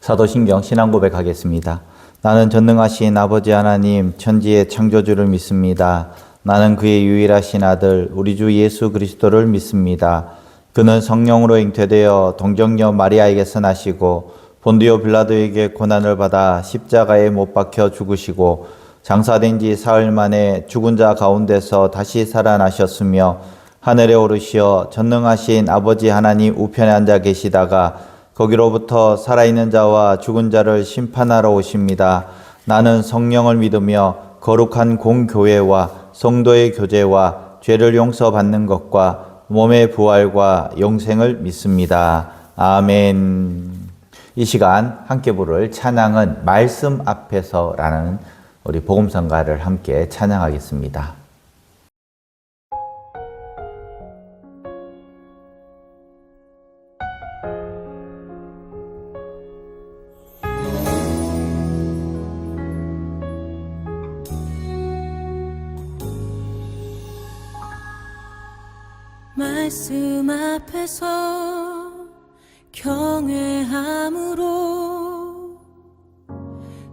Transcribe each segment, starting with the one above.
사도신경 신앙고백하겠습니다. 나는 전능하신 아버지 하나님 천지의 창조주를 믿습니다. 나는 그의 유일하신 아들 우리 주 예수 그리스도를 믿습니다. 그는 성령으로 잉태되어 동정녀 마리아에게서 나시고 본디오 빌라도에게 고난을 받아 십자가에 못 박혀 죽으시고 장사된 지 사흘 만에 죽은 자 가운데서 다시 살아나셨으며 하늘에 오르시어 전능하신 아버지 하나님 우편에 앉아 계시다가 거기로부터 살아있는 자와 죽은 자를 심판하러 오십니다. 나는 성령을 믿으며 거룩한 공교회와 성도의 교제와 죄를 용서받는 것과 몸의 부활과 영생을 믿습니다. 아멘. 이 시간 함께 부를 찬양은 말씀 앞에서라는 우리 복음성가를 함께 찬양하겠습니다. 말씀 앞에서 경외함으로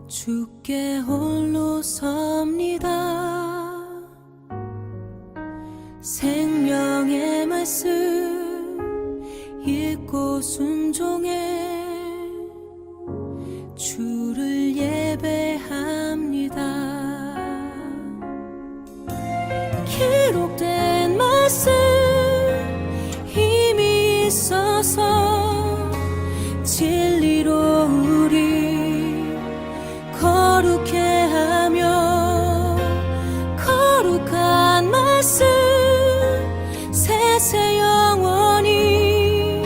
주께 홀로 섭니다. 생명의 말씀 읽고 순종해 주를 예배합니다. 기록된 말씀 힘이 있어서 진리로 우리 거룩해 하며 거룩한 말씀 세세 영원히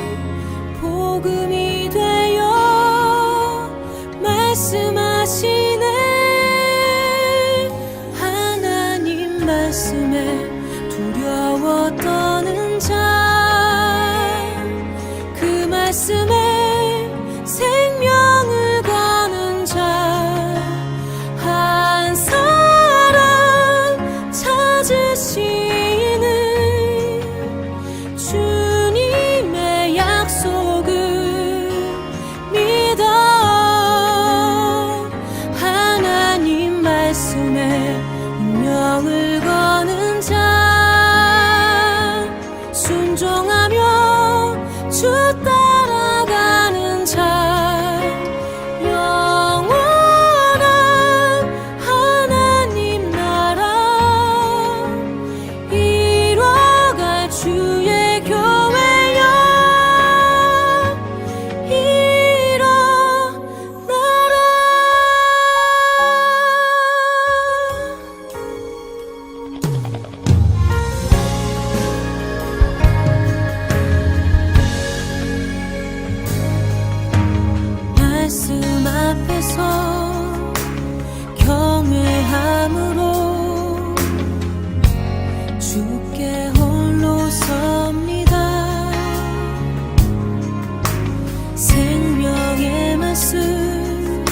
복음이 되어 말씀하시네. 하나님 말씀에 두려워 떠는 자 그 말씀에 생명을 거는 자 한 사람 찾으시는 주님의 약속을 믿어. 하나님 말씀에 운명을 거는 자 순종하며 주 따라가는 자 영원한 하나님 나라 이뤄갈 주의 교회여 일어나라. 말씀 앞에서 경외함으로 주께 홀로 섭니다. 생명의 말씀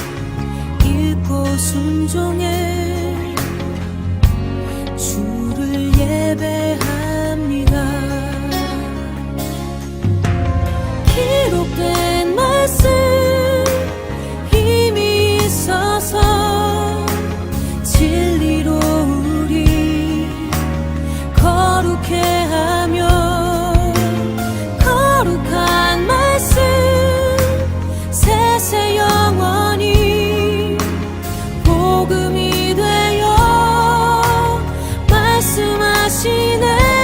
읽고 순종해 주를 예배합니다. 기록된 말씀 힘이 있어서 진리로 우리 거룩해 하며 거룩한 말씀 세세 영원히 복음이 되어 말씀하시네.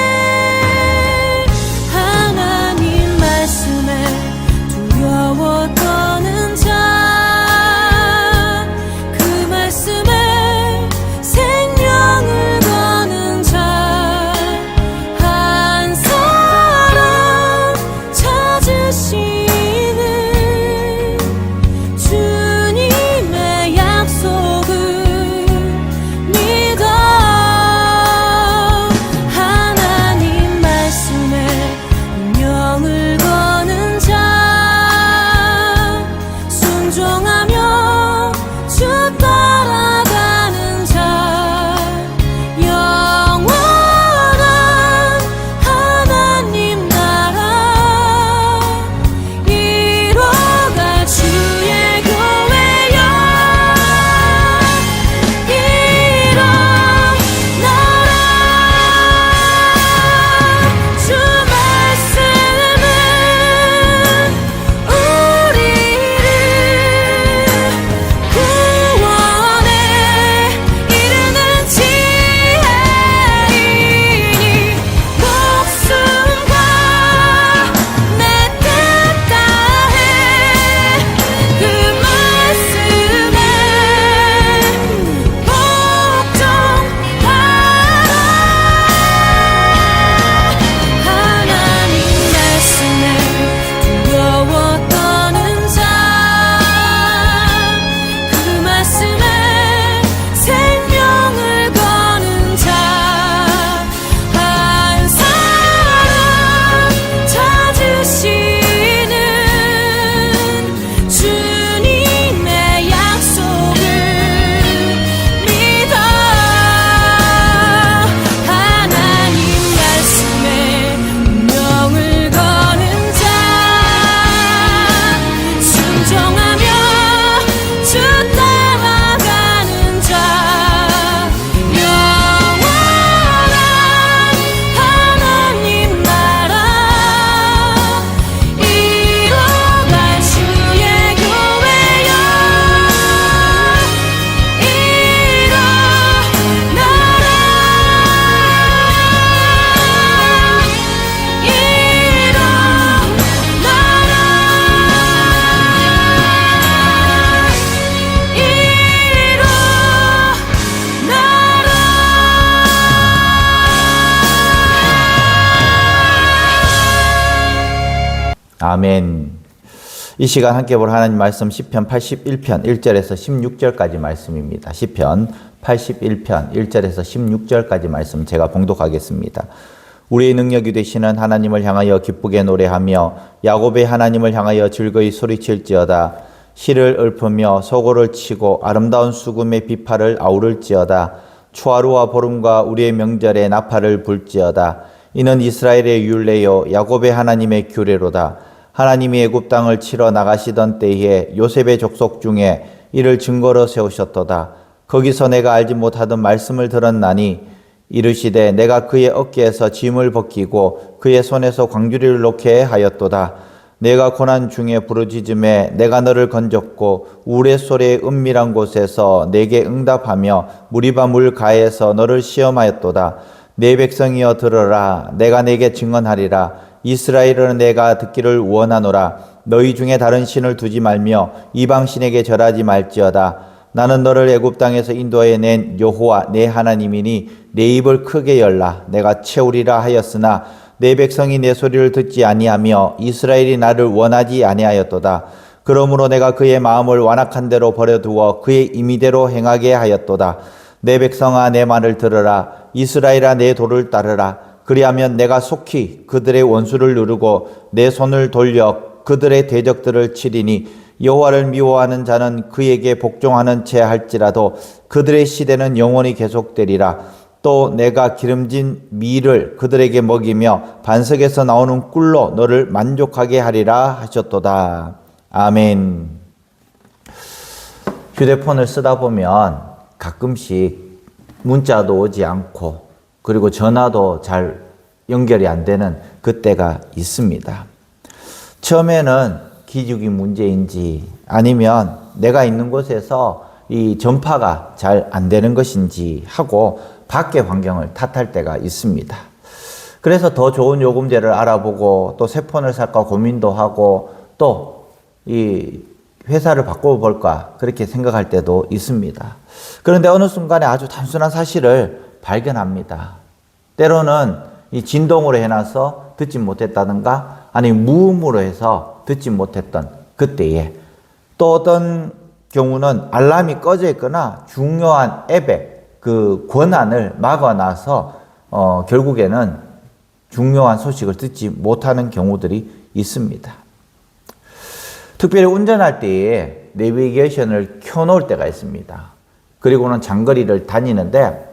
아멘. 이 시간 함께 볼 하나님 말씀 시편 81편 1절에서 16절까지 말씀입니다. 시편 81편 1절에서 16절까지 말씀 제가 봉독하겠습니다. 우리의 능력이 되시는 하나님을 향하여 기쁘게 노래하며 야곱의 하나님을 향하여 즐거이 소리칠지어다. 실을 읊으며 소고를 치고 아름다운 수금의 비파를 아우를지어다. 초하루와 보름과 우리의 명절에 나팔을 불지어다. 이는 이스라엘의 율례요 야곱의 하나님의 규례로다. 하나님이 애굽 땅을 치러 나가시던 때에 요셉의 족속 중에 이를 증거로 세우셨도다. 거기서 내가 알지 못하던 말씀을 들었나니 이르시되 내가 그의 어깨에서 짐을 벗기고 그의 손에서 광주리를 놓게 하였도다. 내가 고난 중에 부르짖음에 내가 너를 건졌고 우레소리의 은밀한 곳에서 내게 응답하며 무리바 물가에서 너를 시험하였도다. 내 백성이여 들으라. 내가 내게 증언하리라. 이스라엘은 내가 듣기를 원하노라. 너희 중에 다른 신을 두지 말며 이방 신에게 절하지 말지어다. 나는 너를 애굽 땅에서 인도해 낸 여호와 내 하나님이니 내 입을 크게 열라. 내가 채우리라 하였으나 내 백성이 내 소리를 듣지 아니하며 이스라엘이 나를 원하지 아니하였도다. 그러므로 내가 그의 마음을 완악한 대로 버려두어 그의 임의대로 행하게 하였도다. 내 백성아 내 말을 들으라. 이스라엘아 내 도를 따르라. 그리하면 내가 속히 그들의 원수를 누르고 내 손을 돌려 그들의 대적들을 치리니 여호와를 미워하는 자는 그에게 복종하는 채 할지라도 그들의 시대는 영원히 계속되리라. 또 내가 기름진 밀을 그들에게 먹이며 반석에서 나오는 꿀로 너를 만족하게 하리라 하셨도다. 아멘. 휴대폰을 쓰다 보면 가끔씩 문자도 오지 않고 그리고 전화도 잘 연결이 안 되는 그때가 있습니다. 처음에는 기죽이 문제인지 아니면 내가 있는 곳에서 이 전파가 잘 안 되는 것인지 하고 밖의 환경을 탓할 때가 있습니다. 그래서 더 좋은 요금제를 알아보고 또 새 폰을 살까 고민도 하고 또 이 회사를 바꿔볼까 그렇게 생각할 때도 있습니다. 그런데 어느 순간에 아주 단순한 사실을 발견합니다. 때로는 이 진동으로 해놔서 듣지 못했다든가 아니면 무음으로 해서 듣지 못했던 그때에 또 어떤 경우는 알람이 꺼져 있거나 중요한 앱의 그 권한을 막아놔서 결국에는 중요한 소식을 듣지 못하는 경우들이 있습니다. 특별히 운전할 때에 내비게이션을 켜놓을 때가 있습니다. 그리고는 장거리를 다니는데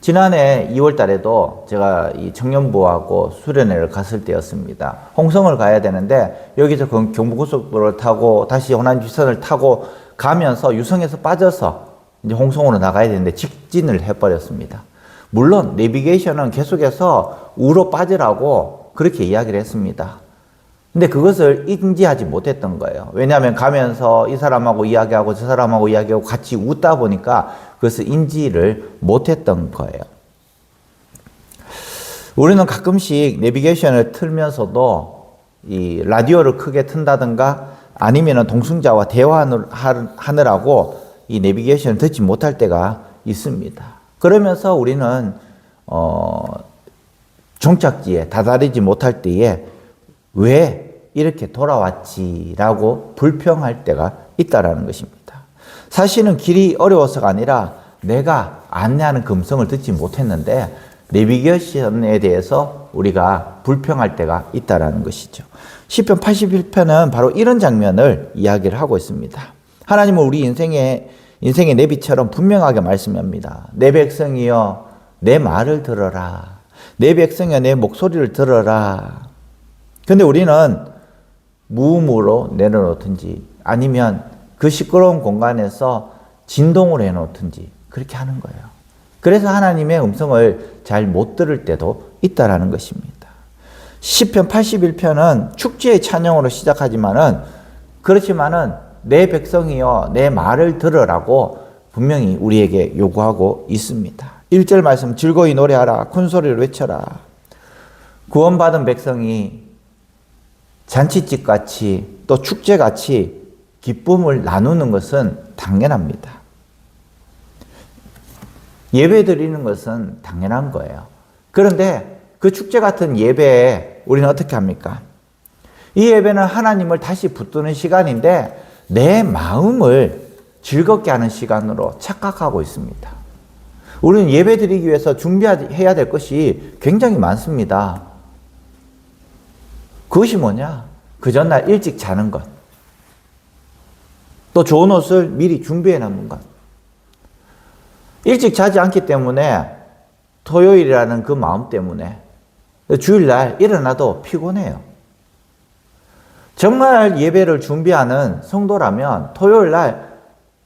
지난해 2월 달에도 제가 이 청년부하고 수련회를 갔을 때였습니다. 홍성을 가야 되는데 여기서 경부고속도로를 타고 다시 호남 지선을 타고 가면서 유성에서 빠져서 이제 홍성으로 나가야 되는데 직진을 해버렸습니다. 물론 내비게이션은 계속해서 우로 빠지라고 그렇게 이야기를 했습니다. 근데 그것을 인지하지 못했던 거예요. 왜냐하면 가면서 이 사람하고 이야기하고 저 사람하고 이야기하고 같이 웃다 보니까 그것을 인지를 못했던 거예요. 우리는 가끔씩 내비게이션을 틀면서도 이 라디오를 크게 튼다든가 아니면 동승자와 대화하느라고 이 내비게이션을 듣지 못할 때가 있습니다. 그러면서 우리는 종착지에 다다르지 못할 때에 왜 이렇게 돌아왔지라고 불평할 때가 있다라는 것입니다. 사실은 길이 어려워서가 아니라 내가 안내하는 그 음성을 듣지 못했는데 내비게이션에 대해서 우리가 불평할 때가 있다라는 것이죠. 시편 81편은 바로 이런 장면을 이야기를 하고 있습니다. 하나님은 우리 인생의 내비처럼 분명하게 말씀합니다. 내 백성이여 내 말을 들어라. 내 백성이여 내 목소리를 들어라. 근데 우리는 무음으로 내려놓든지 아니면 그 시끄러운 공간에서 진동으로 해놓든지 그렇게 하는 거예요. 그래서 하나님의 음성을 잘 못 들을 때도 있다라는 것입니다. 시편 81편은 축제의 찬양으로 그렇지만은 내 백성이여 내 말을 들으라고 분명히 우리에게 요구하고 있습니다. 1절 말씀 즐거이 노래하라 큰 소리를 외쳐라. 구원받은 백성이 잔치집같이 또 축제같이 기쁨을 나누는 것은 당연합니다. 예배 드리는 것은 당연한 거예요. 그런데 그 축제 같은 예배에 우리는 어떻게 합니까? 이 예배는 하나님을 다시 붙드는 시간인데 내 마음을 즐겁게 하는 시간으로 착각하고 있습니다. 우리는 예배 드리기 위해서 준비해야 될 것이 굉장히 많습니다. 그것이 뭐냐? 그 전날 일찍 자는 것. 또 좋은 옷을 미리 준비해 놓는 것. 일찍 자지 않기 때문에 토요일이라는 그 마음 때문에 주일날 일어나도 피곤해요. 정말 예배를 준비하는 성도라면 토요일날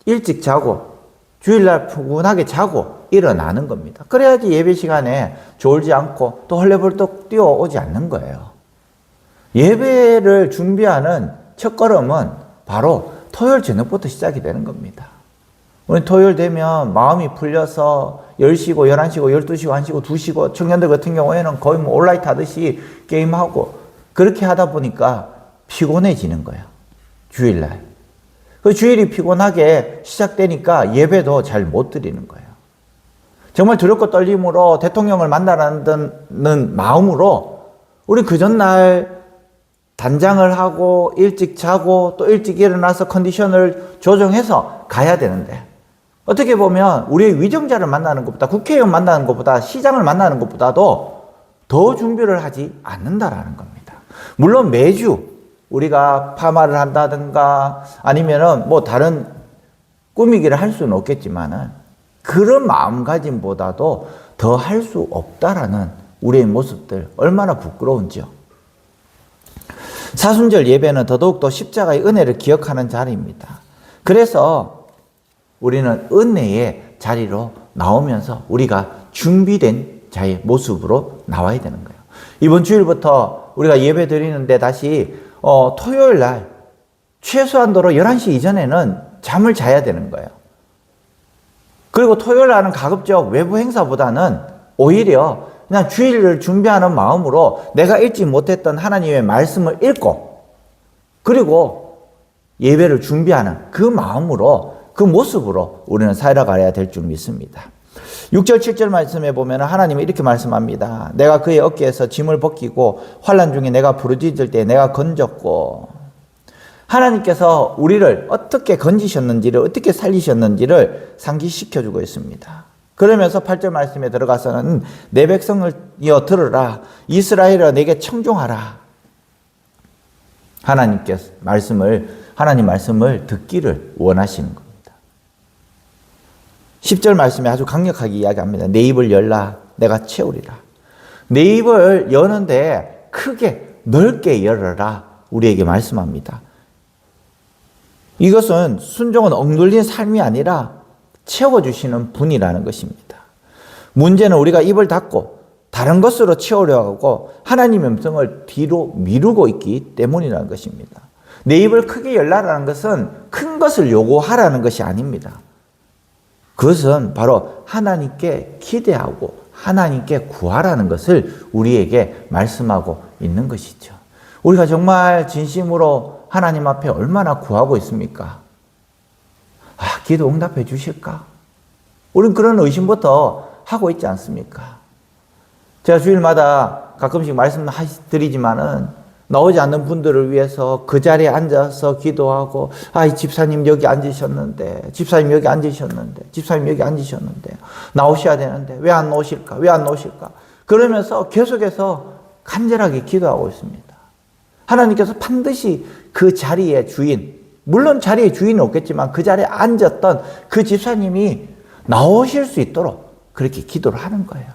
일찍 자고 주일날 푸근하게 자고 일어나는 겁니다. 그래야지 예배 시간에 졸지 않고 또 헐레벌떡 뛰어오지 않는 거예요. 예배를 준비하는 첫걸음은 바로 토요일 저녁부터 시작이 되는 겁니다. 우리 토요일 되면 마음이 풀려서 10시고 11시고 12시고 1시고 2시고 청년들 같은 경우에는 거의 뭐 온라이트 하듯이 게임하고 그렇게 하다 보니까 피곤해지는 거예요. 주일날. 그 주일이 피곤하게 시작되니까 예배도 잘 못 드리는 거예요. 정말 두렵고 떨림으로 대통령을 만나라는 마음으로 우리 그 전날 단장을 하고 일찍 자고 또 일찍 일어나서 컨디션을 조정해서 가야 되는데 어떻게 보면 우리의 위정자를 만나는 것보다 국회의원 만나는 것보다 시장을 만나는 것보다도 더 준비를 하지 않는다라는 겁니다. 물론 매주 우리가 파마를 한다든가 아니면은 뭐 다른 꾸미기를 할 수는 없겠지만은 그런 마음가짐보다도 더 할 수 없다라는 우리의 모습들 얼마나 부끄러운지요. 사순절 예배는 더더욱더 십자가의 은혜를 기억하는 자리입니다. 그래서 우리는 은혜의 자리로 나오면서 우리가 준비된 자의 모습으로 나와야 되는 거예요. 이번 주일부터 우리가 예배 드리는데 다시 토요일 날 최소한도로 11시 이전에는 잠을 자야 되는 거예요. 그리고 토요일 날은 가급적 외부 행사보다는 오히려 그냥 주일을 준비하는 마음으로 내가 읽지 못했던 하나님의 말씀을 읽고 그리고 예배를 준비하는 그 마음으로 그 모습으로 우리는 살아가야 될 줄 믿습니다. 6절 7절 말씀에 보면 하나님이 이렇게 말씀합니다. 내가 그의 어깨에서 짐을 벗기고 환난 중에 내가 부르짖을 때 내가 건졌고 하나님께서 우리를 어떻게 건지셨는지를 어떻게 살리셨는지를 상기시켜주고 있습니다. 그러면서 8절 말씀에 들어가서는 내 백성을 들으라 이스라엘아 내게 청종하라. 하나님 말씀을 듣기를 원하시는 겁니다. 10절 말씀에 아주 강력하게 이야기합니다. 내 입을 열라 내가 채우리라. 내 입을 여는데 크게 넓게 열어라 우리에게 말씀합니다. 이것은 순종은 억눌린 삶이 아니라 채워주시는 분이라는 것입니다. 문제는 우리가 입을 닫고 다른 것으로 채우려고 하고 하나님의 음성을 뒤로 미루고 있기 때문이라는 것입니다. 내 입을 크게 열라라는 것은 큰 것을 요구하라는 것이 아닙니다. 그것은 바로 하나님께 기대하고 하나님께 구하라는 것을 우리에게 말씀하고 있는 것이죠. 우리가 정말 진심으로 하나님 앞에 얼마나 구하고 있습니까? 기도 응답해 주실까? 우린 그런 의심부터 하고 있지 않습니까? 제가 주일마다 가끔씩 말씀드리지만은 나오지 않는 분들을 위해서 그 자리에 앉아서 기도하고 이 집사님 여기 앉으셨는데 집사님 여기 앉으셨는데 집사님 여기 앉으셨는데 나오셔야 되는데 왜 안 나오실까? 왜 안 나오실까? 그러면서 계속해서 간절하게 기도하고 있습니다. 하나님께서 반드시 그 자리의 주인, 물론 자리의 주인은 없겠지만 그 자리에 앉았던 그 집사님이 나오실 수 있도록 그렇게 기도를 하는 거예요.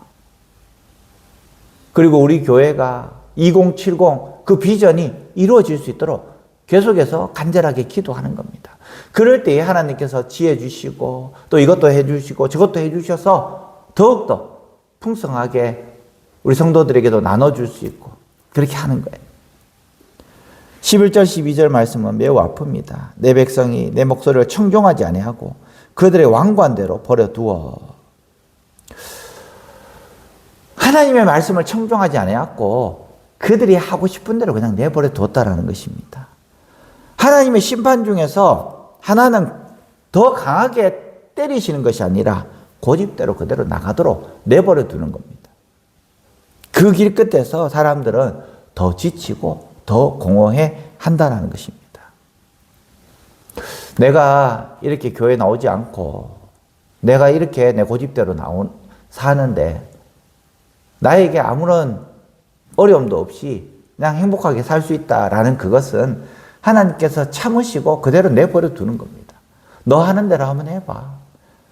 그리고 우리 교회가 2070 그 비전이 이루어질 수 있도록 계속해서 간절하게 기도하는 겁니다. 그럴 때에 하나님께서 지혜 주시고 또 이것도 해주시고 저것도 해주셔서 더욱더 풍성하게 우리 성도들에게도 나눠줄 수 있고 그렇게 하는 거예요. 11절 12절 말씀은 매우 아픕니다. 내 백성이 내 목소리를 청종하지 아니하고 그들의 왕관대로 버려두어. 하나님의 말씀을 청종하지 아니하고 그들이 하고 싶은 대로 그냥 내버려 두었다라는 것입니다. 하나님의 심판 중에서 하나는 더 강하게 때리시는 것이 아니라 고집대로 그대로 나가도록 내버려 두는 겁니다. 그 길 끝에서 사람들은 더 지치고 더 더 공허해 한다는 것입니다. 내가 이렇게 교회 나오지 않고 내가 이렇게 내 고집대로 사는데 나에게 아무런 어려움도 없이 그냥 행복하게 살 수 있다라는 그것은 하나님께서 참으시고 그대로 내버려 두는 겁니다. 너 하는 대로 한번 해봐.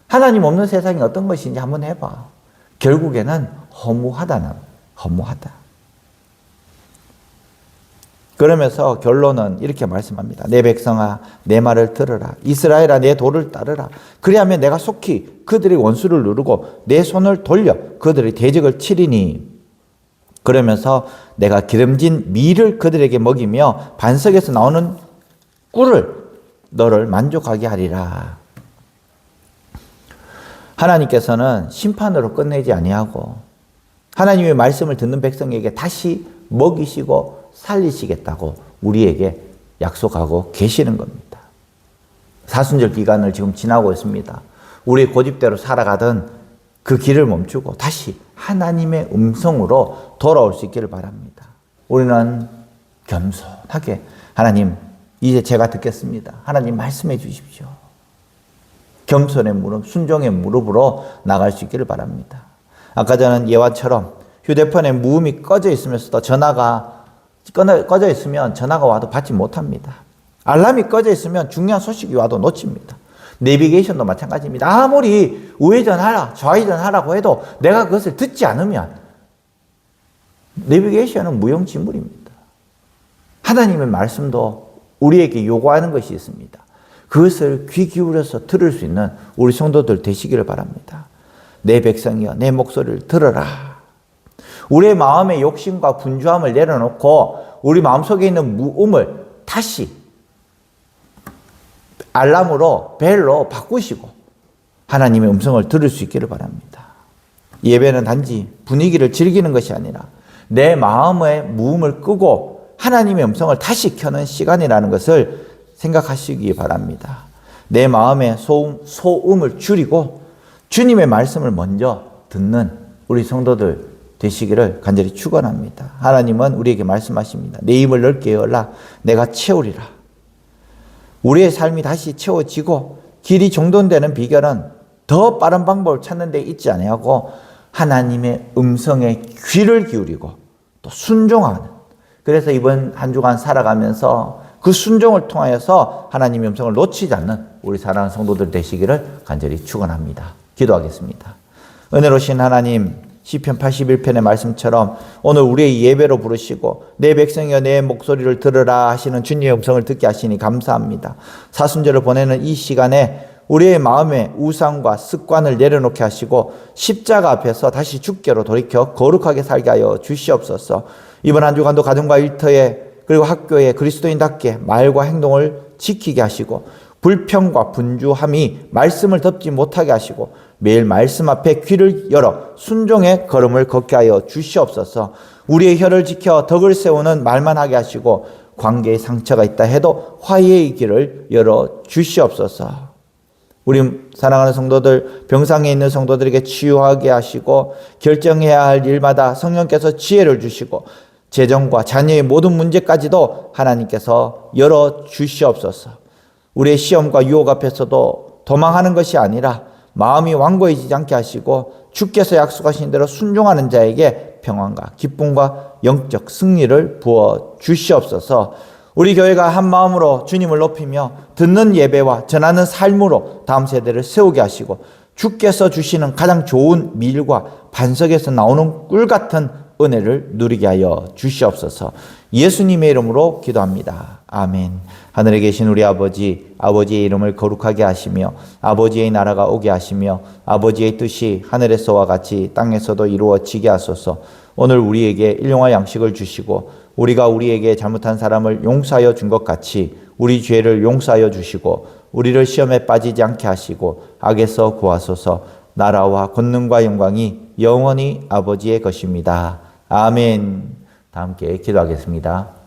하나님 없는 세상이 어떤 것인지 한번 해봐. 결국에는 허무하다. 그러면서 결론은 이렇게 말씀합니다. 내 백성아 내 말을 들으라. 이스라엘아 내 도를 따르라. 그리하면 내가 속히 그들의 원수를 누르고 내 손을 돌려 그들의 대적을 치리니. 그러면서 내가 기름진 밀을 그들에게 먹이며 반석에서 나오는 꿀을 너를 만족하게 하리라. 하나님께서는 심판으로 끝내지 아니하고 하나님의 말씀을 듣는 백성에게 다시 먹이시고 살리시겠다고 우리에게 약속하고 계시는 겁니다. 사순절 기간을 지금 지나고 있습니다. 우리의 고집대로 살아가던 그 길을 멈추고 다시 하나님의 음성으로 돌아올 수 있기를 바랍니다. 우리는 겸손하게 하나님 이제 제가 듣겠습니다. 하나님 말씀해 주십시오. 겸손의 무릎, 순종의 무릎으로 나갈 수 있기를 바랍니다. 아까 전에 예화처럼 휴대폰에 무음이 꺼져 있으면서도 전화가 꺼져 있으면 전화가 와도 받지 못합니다. 알람이 꺼져 있으면 중요한 소식이 와도 놓칩니다. 내비게이션도 마찬가지입니다. 아무리 우회전하라, 좌회전하라고 해도 내가 그것을 듣지 않으면 내비게이션은 무용지물입니다. 하나님의 말씀도 우리에게 요구하는 것이 있습니다. 그것을 귀 기울여서 들을 수 있는 우리 성도들 되시기를 바랍니다. 내 백성이여 내 목소리를 들어라. 우리의 마음의 욕심과 분주함을 내려놓고 우리 마음속에 있는 무음을 다시 알람으로 벨로 바꾸시고 하나님의 음성을 들을 수 있기를 바랍니다. 예배는 단지 분위기를 즐기는 것이 아니라 내 마음의 무음을 끄고 하나님의 음성을 다시 켜는 시간이라는 것을 생각하시기 바랍니다. 내 마음의 소음을 줄이고 주님의 말씀을 먼저 듣는 우리 성도들 되시기를 간절히 축원합니다. 하나님은 우리에게 말씀하십니다. 내 입을 넓게 열라 내가 채우리라. 우리의 삶이 다시 채워지고 길이 정돈되는 비결은 더 빠른 방법을 찾는 데 있지 아니하고 하나님의 음성에 귀를 기울이고 또 순종하는, 그래서 이번 한 주간 살아가면서 그 순종을 통하여서 하나님의 음성을 놓치지 않는 우리 사랑하는 성도들 되시기를 간절히 축원합니다. 기도하겠습니다. 은혜로우신 하나님, 시편 81편의 말씀처럼 오늘 우리의 예배로 부르시고 내 백성이여 내 목소리를 들으라 하시는 주님의 음성을 듣게 하시니 감사합니다. 사순절을 보내는 이 시간에 우리의 마음에 우상과 습관을 내려놓게 하시고 십자가 앞에서 다시 주께로 돌이켜 거룩하게 살게 하여 주시옵소서. 이번 한 주간도 가정과 일터에 그리고 학교에 그리스도인답게 말과 행동을 지키게 하시고 불평과 분주함이 말씀을 덮지 못하게 하시고 매일 말씀 앞에 귀를 열어 순종의 걸음을 걷게 하여 주시옵소서. 우리의 혀를 지켜 덕을 세우는 말만 하게 하시고 관계에 상처가 있다 해도 화해의 길을 열어 주시옵소서. 우리 사랑하는 성도들, 병상에 있는 성도들에게 치유하게 하시고 결정해야 할 일마다 성령께서 지혜를 주시고 재정과 자녀의 모든 문제까지도 하나님께서 열어 주시옵소서. 우리의 시험과 유혹 앞에서도 도망하는 것이 아니라 마음이 완고해지지 않게 하시고 주께서 약속하신 대로 순종하는 자에게 평안과 기쁨과 영적 승리를 부어 주시옵소서. 우리 교회가 한 마음으로 주님을 높이며 듣는 예배와 전하는 삶으로 다음 세대를 세우게 하시고 주께서 주시는 가장 좋은 밀과 반석에서 나오는 꿀 같은 은혜를 누리게 하여 주시옵소서. 예수님의 이름으로 기도합니다. 아멘. 하늘에 계신 우리 아버지, 아버지의 이름을 거룩하게 하시며 아버지의 나라가 오게 하시며 아버지의 뜻이 하늘에서와 같이 땅에서도 이루어지게 하소서. 오늘 우리에게 일용할 양식을 주시고 우리가 우리에게 잘못한 사람을 용서하여 준 것 같이 우리 죄를 용서하여 주시고 우리를 시험에 빠지지 않게 하시고 악에서 구하소서. 나라와 권능과 영광이 영원히 아버지의 것입니다. 아멘. 다 함께 기도하겠습니다.